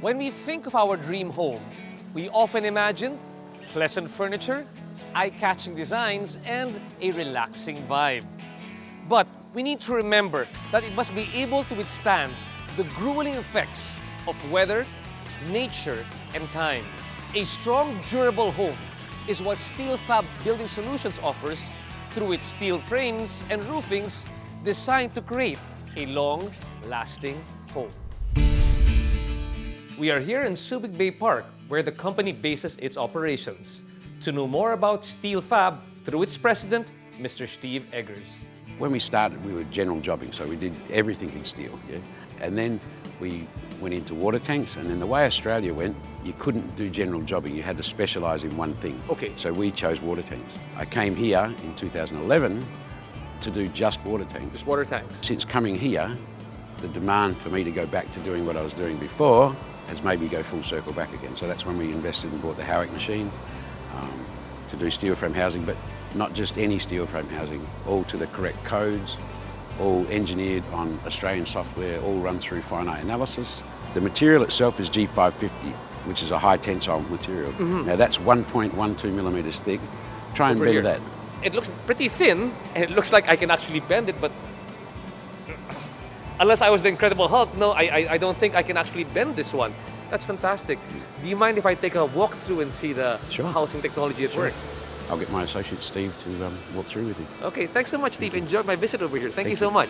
When we think of our dream home, we often imagine pleasant furniture, eye-catching designs, and a relaxing vibe. But we need to remember that it must be able to withstand the grueling effects of weather, nature, and time. A strong, durable home is what Steel Fab Building Solutions offers through its steel frames and roofings designed to create a long-lasting home. We are here in Subic Bay Park, where the company bases its operations. To know more about Steel Fab, through its president, Mr. Steve Eggers. When we started, we were general jobbing, so we did everything in steel. Yeah? And then we went into water tanks, and then the way Australia went, you couldn't do general jobbing, you had to specialise in one thing. Okay. So we chose water tanks. I came here in 2011 to do just water tanks. Just water tanks. Since coming here, the demand for me to go back to doing what I was doing before has made me go full circle back again. So that's when we invested and bought the Howick machine to do steel frame housing, but not just any steel frame housing, all to the correct codes, all engineered on Australian software, all run through finite analysis. The material itself is G550, which is a high tensile material. Now that's 1.12 millimetres thick. Try and bend that. It looks pretty thin, and it looks like I can actually bend it, but unless I was the Incredible Hulk, no, I don't think I can actually bend this one. That's fantastic. Do you mind if I take a walk through and see the housing technology at work? I'll get my associate Steve to walk through with you. Okay, thanks so much, Steve. Enjoyed my visit over here. Thank you so much.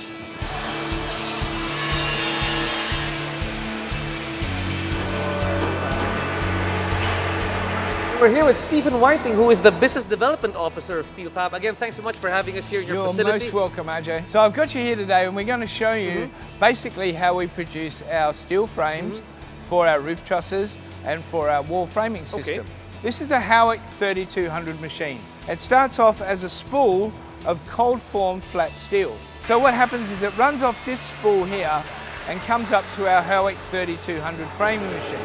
We're here with Stephen Whiting, who is the Business Development Officer of Steel Fab. Again, thanks so much for having us here in your facility. You're most welcome, Ajay. So I've got you here today, and we're going to show you basically how we produce our steel frames for our roof trusses and for our wall framing system. Okay. This is a Howick 3200 machine. It starts off as a spool of cold formed flat steel. So what happens is it runs off this spool here and comes up to our Howick 3200 framing machine.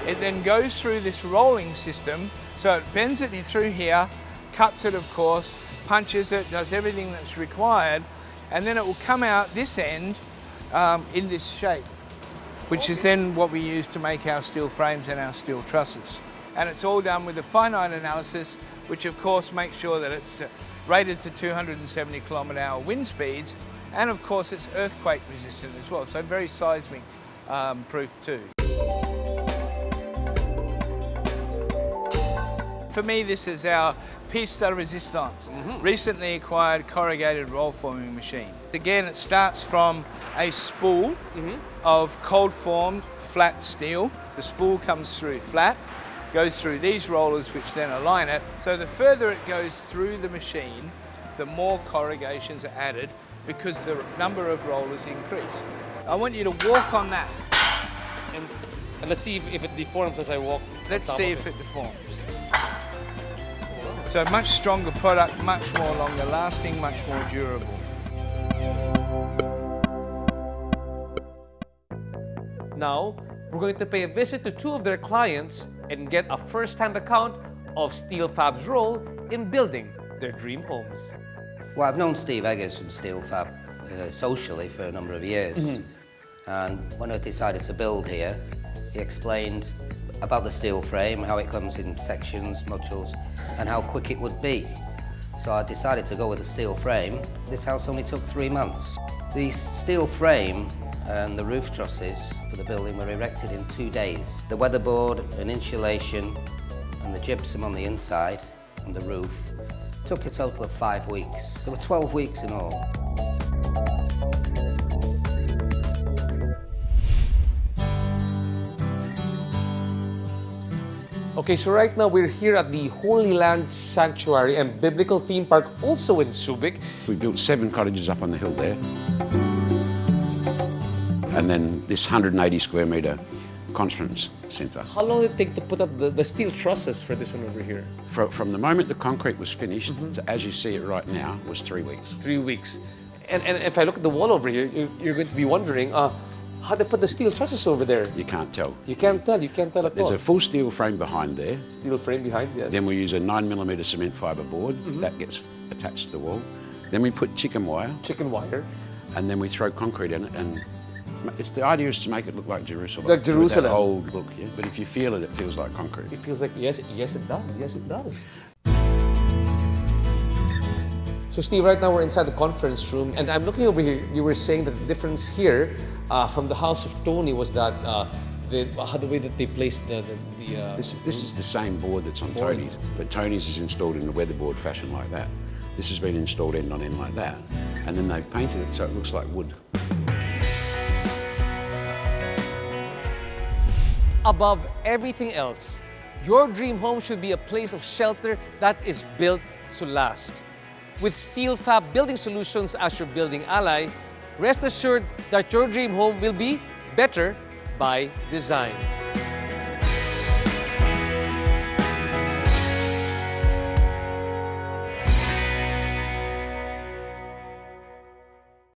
It then goes through this rolling system, so it bends it through here, cuts it of course, punches it, does everything that's required, and then it will come out this end in this shape, which is then what we use to make our steel frames and our steel trusses. And it's all done with a finite analysis, which of course makes sure that it's rated to 270 km/h wind speeds, and of course it's earthquake resistant as well, so very seismic proof too. For me, this is our piece de resistance, recently acquired corrugated roll forming machine. Again, it starts from a spool of cold formed flat steel. The spool comes through flat, goes through these rollers which then align it. So the further it goes through the machine, the more corrugations are added because the number of rollers increase. I want you to walk on that. And let's see if it deforms as I walk. Let's see if it deforms. So much stronger product, much more longer lasting, much more durable. Now, we're going to pay a visit to two of their clients and get a first-hand account of Steel Fab's role in building their dream homes. Well, I've known Steve Eggers from Steel Fab socially for a number of years. And when I decided to build here, he explained about the steel frame, how it comes in sections, modules, and how quick it would be. So I decided to go with the steel frame. This house only took 3 months. The steel frame and the roof trusses for the building were erected in 2 days. The weatherboard and insulation and the gypsum on the inside and the roof took a total of 5 weeks. There were 12 weeks in all. Okay, so right now we're here at the Holy Land Sanctuary and Biblical Theme Park, also in Subic. We built 7 cottages up on the hill there. And then this 180 square metre conference centre. How long did it take to put up the steel trusses for this one over here? From the moment the concrete was finished to as you see it right now was 3 weeks. 3 weeks. And if I look at the wall over here, you're going to be wondering, how they put the steel trusses over there? You can't tell. You can't tell at all. There's a full steel frame behind there. Steel frame behind, yes. Then we use a 9mm cement fibre board that gets attached to the wall. Then we put chicken wire. Chicken wire. And then we throw concrete in it, and the idea is to make it look like Jerusalem. Like with Jerusalem. that old look, yeah. But if you feel it, it feels like concrete. It feels like, yes, it does. Yes, it does. So Steve, right now we're inside the conference room, and I'm looking over here. You were saying that the difference here from the house of Tony was that the way that they placed This is the same board that's on Board. Tony's, but Tony's is installed in a weatherboard fashion like that. This has been installed end on end like that, and then they've painted it so it looks like wood. Above everything else, your dream home should be a place of shelter that is built to last. With Steel Fab Building Solutions as your building ally, rest assured that your dream home will be better by design.